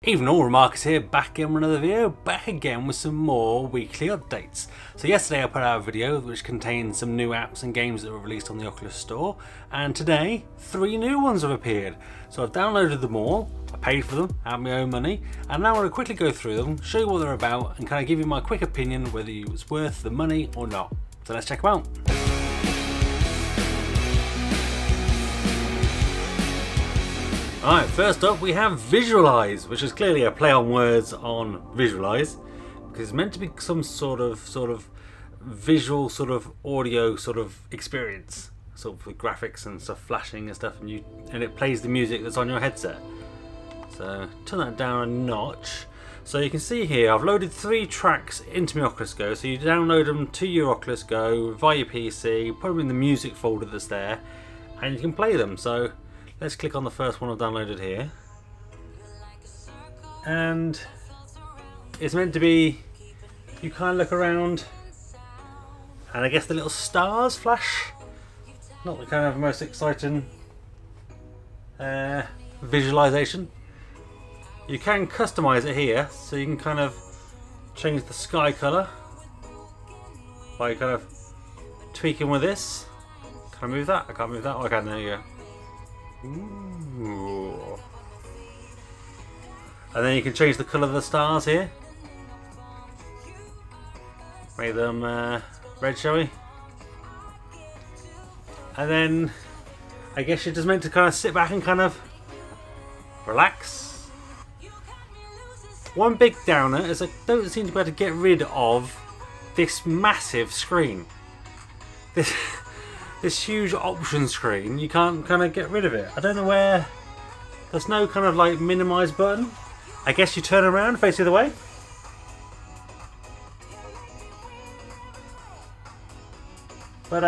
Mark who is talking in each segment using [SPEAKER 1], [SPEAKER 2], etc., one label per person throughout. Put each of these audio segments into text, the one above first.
[SPEAKER 1] Even all Remarkers here, back again with another video, back again with some more weekly updates. So yesterday I put out a video which contained some new apps and games that were released on the Oculus Store, and today 3 new ones have appeared. So I've downloaded them all, I paid for them out of my own money, and now I'm going to quickly go through them, show you what they're about, and kind of give you my quick opinion whether it's worth the money or not. So let's check them out. Alright, first up we have Visualize, which is clearly a play on words on Visualize, because it's meant to be some sort of visual audio experience, sort of with graphics and stuff flashing and stuff, and it plays the music that's on your headset. So turn that down a notch. So you can see here I've loaded 3 tracks into my Oculus Go, so you download them to your Oculus Go via your PC, put them in the music folder that's there, and you can play them. So let's click on the first one I've downloaded here, and it's meant to be, you kind of look around and I guess the little stars flash. Not the kind of most exciting visualization. You can customize it here, so you can kind of change the sky color by kind of tweaking with this. Can I move that? I can't move that. Oh, I can. There you go. Ooh. And then you can change the colour of the stars here. Make them red, shall we? And then I guess you're just meant to kind of sit back and kind of relax. One big downer is I don't seem to be able to get rid of this massive screen. This huge option screen, you can't kind of get rid of it. I don't know where. There's no kind of like minimize button. I guess you turn around, face the other way. But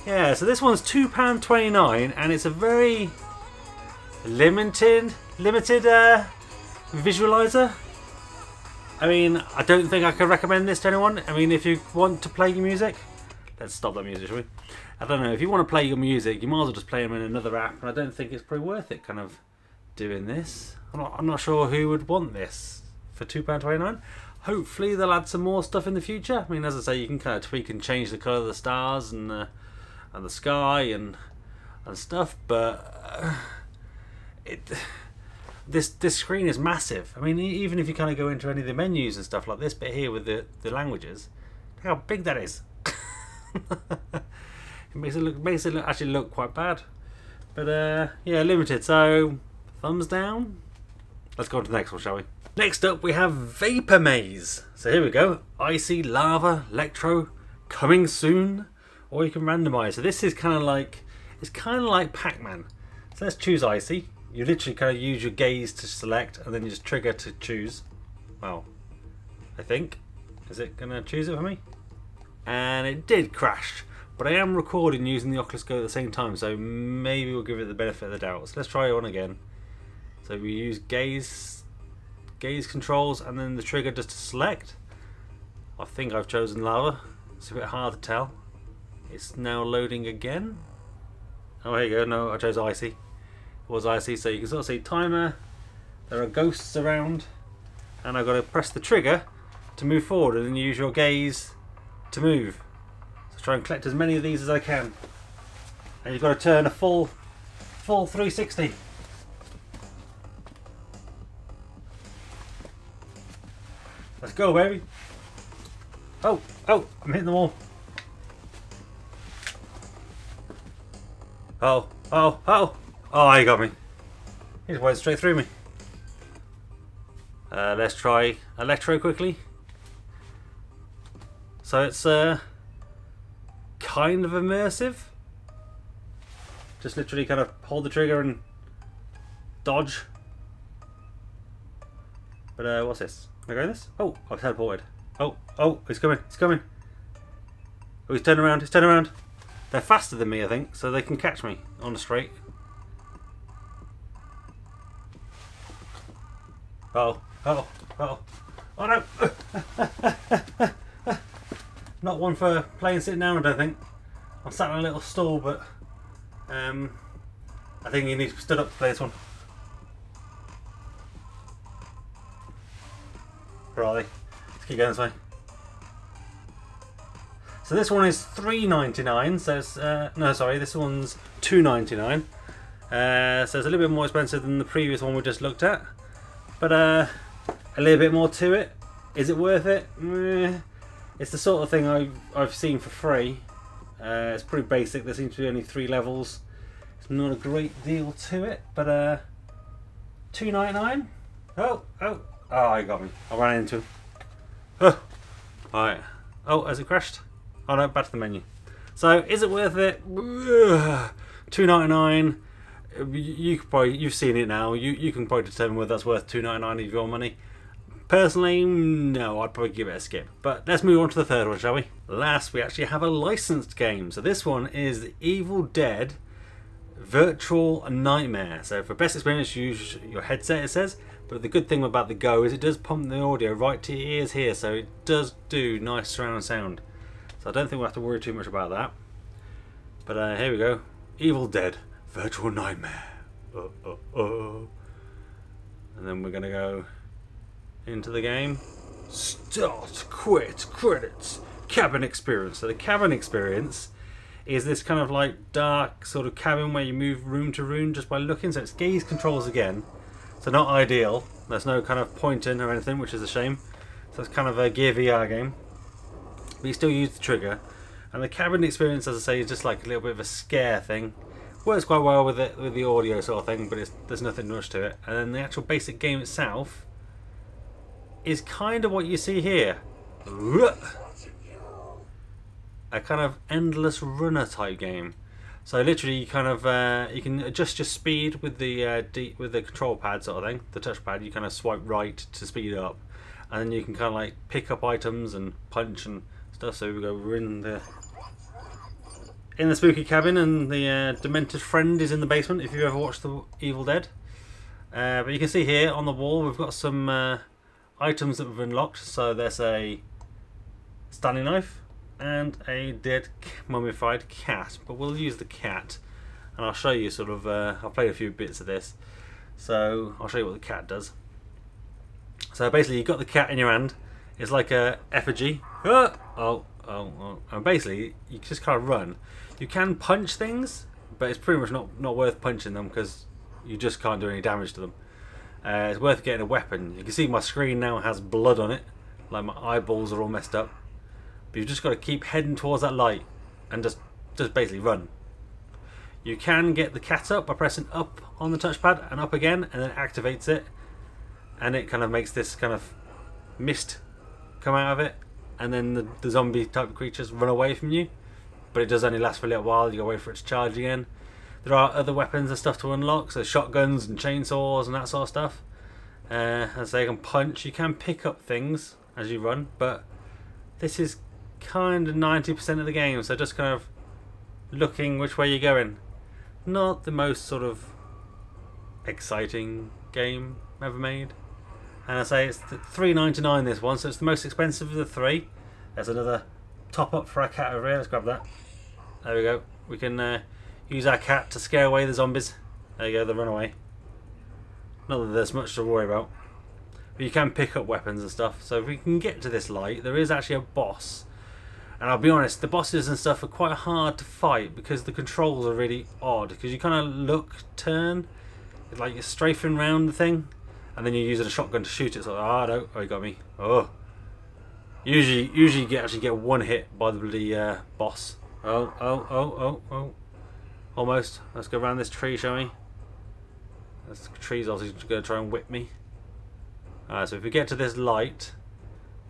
[SPEAKER 1] yeah, so this one's £2.29 and it's a very limited visualizer. I mean, I don't think I could recommend this to anyone. I mean, if you want to play your music, let's stop that music, shall we? I don't know, if you want to play your music, you might as well just play them in another app, and I don't think it's probably worth it kind of doing this. I'm not sure who would want this for £2.29. Hopefully they'll add some more stuff in the future. I mean, as I say, you can kind of tweak and change the colour of the stars and the sky and stuff, but this screen is massive. I mean, even if you kind of go into any of the menus and stuff like this bit here with the languages, look how big that is. It makes it actually look quite bad, but yeah, limited. So thumbs down. Let's go on to the next one, shall we? Next up we have Vapor Maze. So here we go. Icy, lava, electro, coming soon, or you can randomize. So this is kind of like, it's kind of like Pac-Man. So let's choose Icy. You literally kind of use your gaze to select, and then you just trigger to choose. Well, I think, is it gonna choose it for me? And it did crash, but I am recording using the Oculus Go at the same time, so maybe we'll give it the benefit of the doubt. So let's try it on again. So we use gaze controls and then the trigger just to select. I think I've chosen lava. It's a bit hard to tell. It's now loading again. Oh, here you go. No, I chose icy. It was icy, so you can sort of see timer. There are ghosts around, and I've got to press the trigger to move forward, and then use your gaze to move. So try and collect as many of these as I can, and you've got to turn a full 360. Let's go, baby. Oh, I'm hitting the wall. Oh, he got me. He just went straight through me. Let's try electro quickly. So it's kind of immersive. Just literally kind of hold the trigger and dodge. But what's this? Can I go this? Oh, I've teleported. Oh, he's coming. Oh, he's turning around. They're faster than me, I think, so they can catch me on the straight. Oh no! Not one for playing sitting down, I don't think. I'm sat in a little stall, but I think you need to stood up to play this one. Where are they? Let's keep going this way. So this one is $3.99. So it's no, sorry, this one's $2.99. So it's a little bit more expensive than the previous one we just looked at, but a little bit more to it. Is it worth it? It's the sort of thing I've seen for free. It's pretty basic. There seems to be only 3 levels. It's not a great deal to it, but $2.99. Oh, he got me. I ran into him. Oh, alright. Oh, has it crashed? Oh no, back to the menu. So, is it worth it? $2.99. You've seen it now. You can probably determine whether that's worth $2.99 of your money. Personally, no, I'd probably give it a skip. But let's move on to the third one, shall we? Last, we actually have a licensed game. So this one is the Evil Dead Virtual Nightmare. So for best experience, use your headset, it says. But the good thing about the Go is it does pump the audio right to your ears here, so it does do nice surround sound. So I don't think we'll have to worry too much about that. But here we go. Evil Dead Virtual Nightmare. And then we're going to go into the game. Start, quit, credits, cabin experience. So the cabin experience is this kind of like dark sort of cabin where you move room to room just by looking. So it's gaze controls again. So not ideal. There's no kind of pointing or anything, which is a shame. So it's kind of a Gear VR game. But you still use the trigger. And the cabin experience, as I say, is just like a little bit of a scare thing. Works quite well with it, with the audio sort of thing, but there's nothing much to it. And then the actual basic game itself is kind of what you see here. A kind of endless runner type game. So literally, you kind of you can adjust your speed with the control pad sort of thing, the touchpad. You kind of swipe right to speed up, and then you can kind of like pick up items and punch and stuff. So we're in the spooky cabin, and the demented friend is in the basement. If you've ever watched the Evil Dead, but you can see here on the wall we've got some items that we've unlocked. So there's a Stanley knife and a dead mummified cat, but we'll use the cat, and I'll show you sort of I've played a few bits of this, so I'll show you what the cat does. So basically you've got the cat in your hand. It's like a effigy. And basically you just kind of run. You can punch things, but it's pretty much not worth punching them because you just can't do any damage to them. It's worth getting a weapon. You can see my screen now has blood on it, like my eyeballs are all messed up. But you've just got to keep heading towards that light and just basically run. You can get the cat up by pressing up on the touchpad and up again, and then it activates it, and it kind of makes this kind of mist come out of it, and then the zombie type of creatures run away from you. But it does only last for a little while. You gotta wait for it to charge again. There are other weapons and stuff to unlock, so shotguns and chainsaws and that sort of stuff. As they can punch, you can pick up things as you run, but this is kind of 90% of the game, so just kind of looking which way you're going. Not the most sort of exciting game ever made. And I say it's $3.99 this one, so it's the most expensive of the 3. There's another top up for our cat over here. Let's grab that. There we go. We can use our cat to scare away the zombies. There you go, they run away. Not that there's much to worry about, but you can pick up weapons and stuff. So if we can get to this light, there is actually a boss. And I'll be honest, the bosses and stuff are quite hard to fight because the controls are really odd. Because you kind of look, turn, it's like you're strafing around the thing, and then you're using a shotgun to shoot it. So no, he got me. Oh, usually you actually get one hit by the bloody boss. Oh, almost. Let's go around this tree, shall we? This tree's obviously going to try and whip me. So if we get to this light,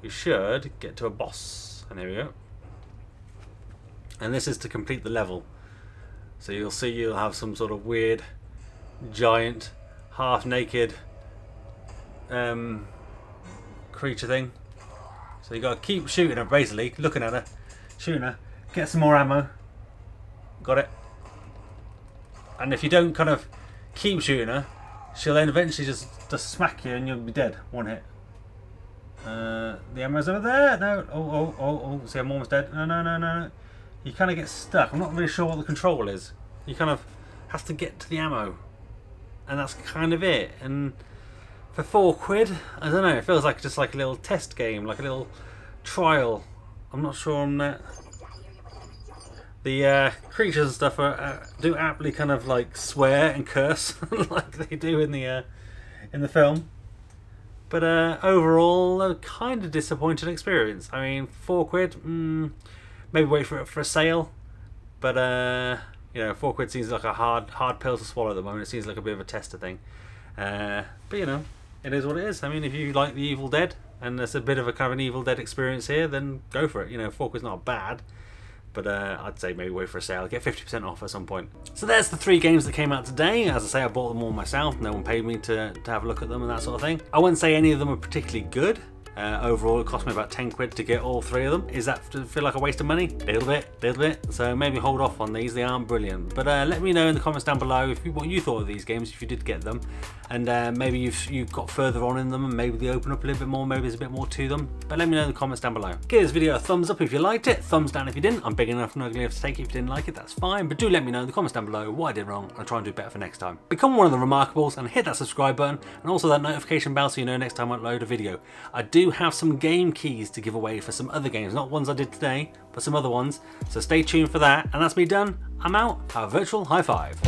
[SPEAKER 1] we should get to a boss. And here we go. And this is to complete the level. So you'll see you'll have some sort of weird, giant, half-naked creature thing. So you got to keep shooting her, basically, looking at her, shooting her, get some more ammo. Got it. And if you don't kind of keep shooting her, she'll then eventually just smack you and you'll be dead. One hit. The ammo's over there. No. Oh. See, I'm almost dead. No. You kind of get stuck. I'm not really sure what the control is. You kind of have to get to the ammo, and that's kind of it. And For £4, I don't know, it feels like just like a little test game, like a little trial. I'm not sure on that. The creatures and stuff do aptly kind of like swear and curse like they do in the film. But overall, a kind of disappointing experience. I mean, £4, maybe wait for it for a sale. But you know, £4 seems like a hard pill to swallow at the moment. It seems like a bit of a tester thing. But you know, it is what it is. I mean, if you like The Evil Dead and there's a bit of a kind of an Evil Dead experience here, then go for it. You know, £4's not bad. But I'd say maybe wait for a sale, get 50% off at some point. So there's the 3 games that came out today. As I say, I bought them all myself. No one paid me to have a look at them and that sort of thing. I wouldn't say any of them are particularly good. Overall, it cost me about £10 to get all 3 of them. Is that to feel like a waste of money? Little bit. So maybe hold off on these. They aren't brilliant. But let me know in the comments down below what you thought of these games, if you did get them, and maybe you've got further on in them, and maybe they open up a little bit more. Maybe there's a bit more to them. But let me know in the comments down below. Give this video a thumbs up if you liked it. Thumbs down if you didn't. I'm big enough and ugly enough to take it if you didn't like it. That's fine. But do let me know in the comments down below what I did wrong. I'll try and do better for next time. Become one of the Remarkables and hit that subscribe button and also that notification bell so you know next time I upload a video. I do have some game keys to give away for some other games, not ones I did today, but some other ones, so stay tuned for that. And that's me done. I'm out. Have a virtual high five.